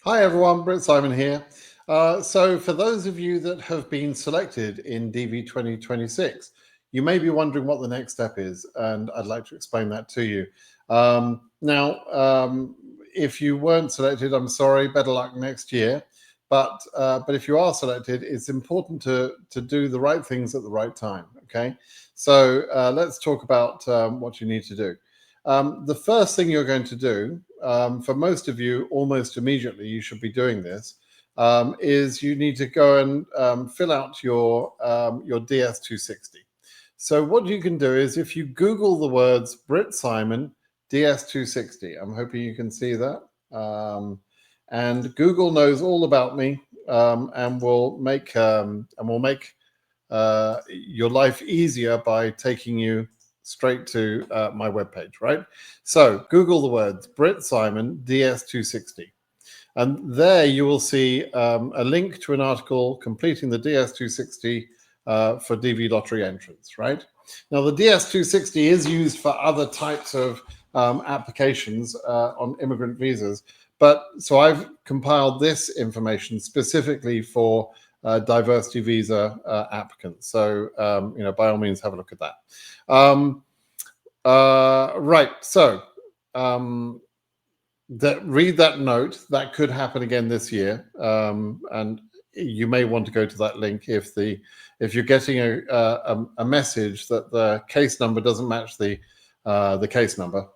Hi everyone, BritSimon here. So for those of you that have been selected in DV 2026, you may be wondering what the next step is, and I'd like to explain that to you. Now, if you weren't selected, I'm sorry, better luck next year. But if you are selected, it's important to do the right things at the right time, okay? So let's talk about what you need to do. The first thing you're going to do, for most of you, almost immediately, you should be doing this, is you need to go and fill out your DS260. So what you can do is if you Google the words BritSimon DS260, I'm hoping you can see that. And Google knows all about me, and will make your life easier by taking you straight to my webpage, right? So Google the words BritSimon DS260. And there you will see a link to an article completing the DS260 for DV lottery entrance, right? Now, the DS260 is used for other types of applications on immigrant visas. But so I've compiled this information specifically for diversity visa applicants. So, by all means, have a look at that. Right. So, read that note. That could happen again this year, and you may want to go to that link if you're getting a message that the case number doesn't match the case number.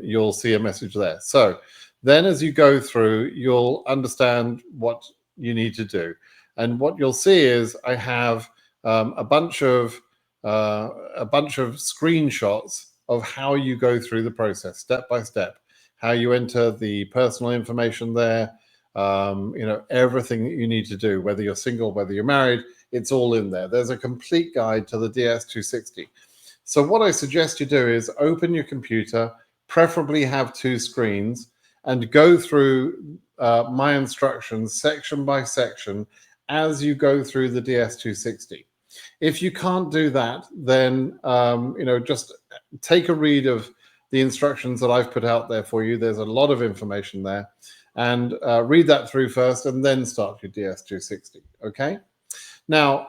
You'll see a message there. So then, as you go through, you'll understand what you need to do, and what you'll see is I have a bunch of screenshots of how you go through the process step by step, how you enter the personal information there, everything that you need to do, whether you're single, whether you're married, it's all in there. There's a complete guide to the DS260. So what I suggest you do is open your computer, preferably have two screens, and go through my instructions section by section as you go through the DS260. If you can't do that, then just take a read of the instructions that I've put out there for you. There's a lot of information there, and read that through first, and then start your DS260. Okay. Now,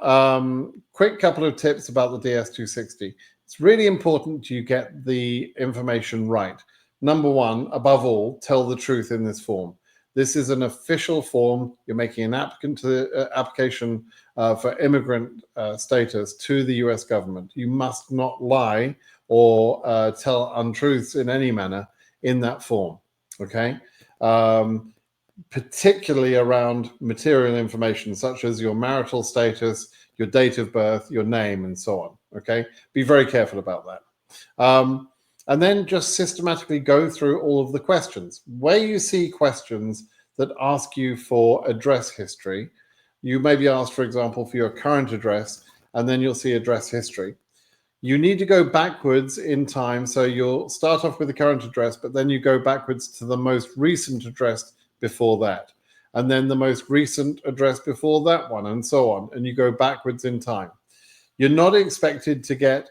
quick couple of tips about the DS260. It's really important you get the information right. Number one, above all, tell the truth in this form. This is an official form. You're making an application for immigrant status to the US government. You must not lie or tell untruths in any manner in that form, okay? Particularly around material information such as your marital status, your date of birth, your name, and so on, okay? Be very careful about that. And then just systematically go through all of the questions. Where you see questions that ask you for address history, you may be asked, for example, for your current address, and then you'll see address history. You need to go backwards in time. So you'll start off with the current address, but then you go backwards to the most recent address before that, and then the most recent address before that one, and so on. And you go backwards in time. You're not expected to get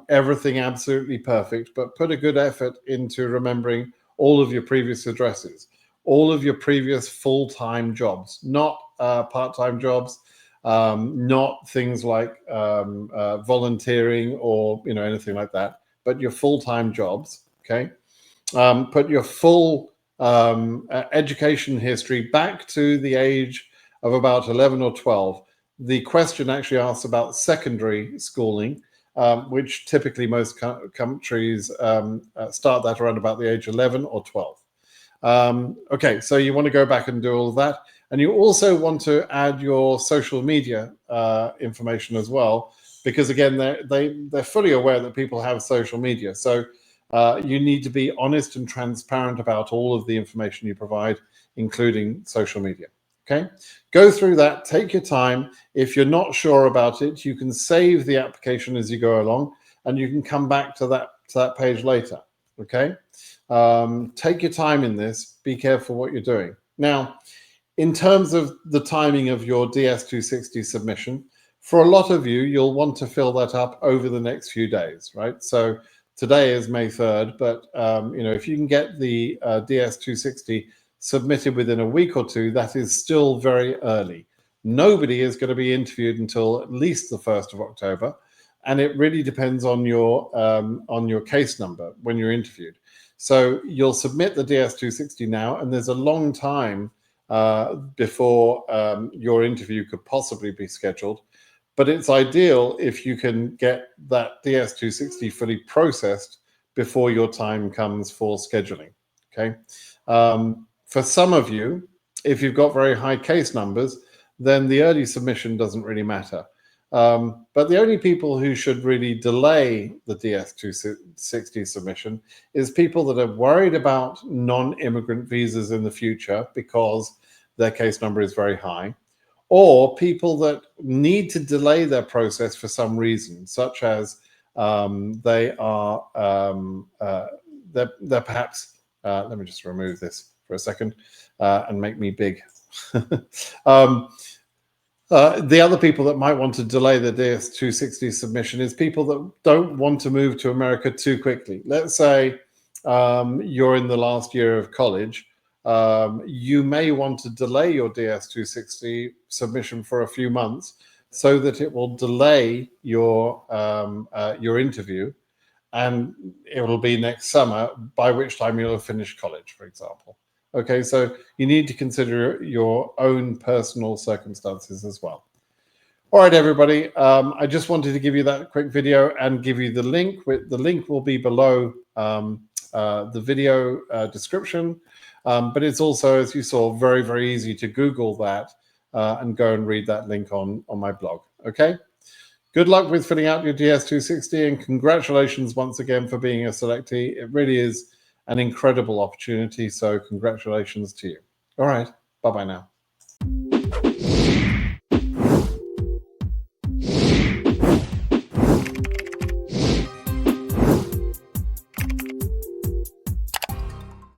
everything absolutely perfect, but put a good effort into remembering all of your previous addresses, all of your previous full-time jobs, not part-time jobs, not things like volunteering or anything like that, but your full-time jobs. Okay, put your full education history back to the age of about 11 or 12. The question actually asks about secondary schooling, which typically most countries start that around about the age of 11 or 12. Okay, so you want to go back and do all of that. And you also want to add your social media information as well, because again, they're fully aware that people have social media. So you need to be honest and transparent about all of the information you provide, including social media. Okay, go through that, take your time. If you're not sure about it, you can save the application as you go along, and you can come back to that page later. Okay, take your time in this, be careful what you're doing. Now, in terms of the timing of your DS260 submission, for a lot of you, you'll want to fill that up over the next few days, right? So today is May 3rd, but if you can get the DS260 submitted within a week or two, that is still very early. Nobody is going to be interviewed until at least the 1st of October. And it really depends on your case number when you're interviewed. So you'll submit the DS260 now, and there's a long time before your interview could possibly be scheduled. But it's ideal if you can get that DS260 fully processed before your time comes for scheduling. Okay. For some of you, if you've got very high case numbers, then the early submission doesn't really matter. But the only people who should really delay the DS260 submission is people that are worried about non-immigrant visas in the future because their case number is very high, or people that need to delay their process for some reason, such as they're perhaps, let me just remove this for a second and make me big. The other people that might want to delay the DS260 submission is people that don't want to move to America too quickly. Let's say you're in the last year of college. You may want to delay your DS260 submission for a few months so that it will delay your interview, and it will be next summer, by which time you'll have finished college, for example. Okay, so you need to consider your own personal circumstances as well. All right, everybody. I just wanted to give you that quick video and give you the link. The link will be below the video description, but it's also, as you saw, very, very easy to Google that and go and read that link on my blog. Okay. Good luck with filling out your DS260, and congratulations once again for being a selectee. It really is an incredible opportunity, so congratulations to you. All right, bye-bye now.